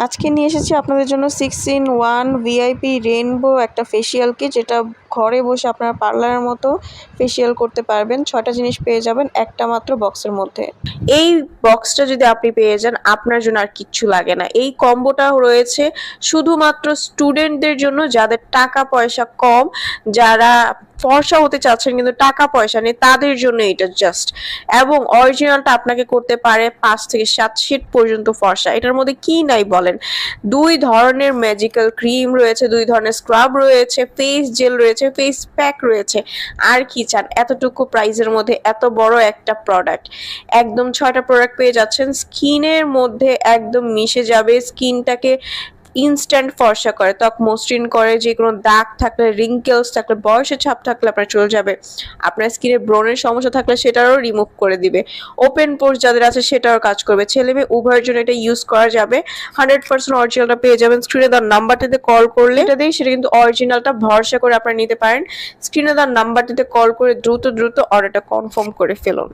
আজকে নিয়ে এসেছি আপনাদের জন্য 6-in-1 ভিআইপি রেইনবো একটা ফেসিয়াল কিট, যেটা ঘরে বসে আপনারা পার্লারের মতো ফেসিয়াল করতে পারবেন। 6টা জিনিস পেয়ে যাবেন একটা মাত্র বক্সের মধ্যে। এই বক্সটা যদি আপনি পেয়ে যান, আপনার জন্য আর কিচ্ছু লাগে না। এই কম্বোটা রয়েছে শুধুমাত্র স্টুডেন্টদের জন্য, যাদের টাকা পয়সা কম, যারা ফর্সা হতে চাচ্ছেন কিন্তু টাকা পয়সা নেই, তাদের জন্য এটা জাস্ট। এবং অরিজিনালটা আপনাকে করতে পারে 5 থেকে 7 শেড পর্যন্ত ফর্সা। এটার মধ্যে কি নাই বলেন, 2 ধরনের ম্যাজিক্যাল ক্রিম রয়েছে, 2 ধরনের স্ক্রাব রয়েছে, ফেস জেল রয়েছে, ফেস প্যাক রয়েছে। আর কি চান এতটুকু প্রাইসের মধ্যে এত বড় একটা প্রোডাক্ট? একদম 6টা প্রোডাক্ট পেয়ে যাচ্ছেন, স্কিনের মধ্যে একদম মিশে যাবে, স্কিনটাকে ইনস্ট্যান্ট ফর্সা করে, ত্বক মসৃণ করে, যে কোনো দাগ থাকলে, রিঙ্কেলস থাকলে, বয়সের ছাপ থাকলে আপনার চলে যাবে। আপনার স্কিনে ব্রণের সমস্যা থাকলে সেটারও রিমুভ করে দিবে। ওপেন পোর্স যাদের আছে সেটারও কাজ করবে। ছেলে মেয়ে উভয়ের জন্য এটা ইউজ করা যাবে। 100% অরিজিনালটা পেয়ে যাবেন। স্ক্রিনে দেওয়ার নাম্বারটিতে কল করলে এটা দিয়ে সেটা কিন্তু অরিজিনালটা ভরসা করে আপনারা নিতে পারেন। স্ক্রিনে দেওয়ার নাম্বারটিতে কল করে দ্রুত অর্ডারটা কনফার্ম করে ফেলুন।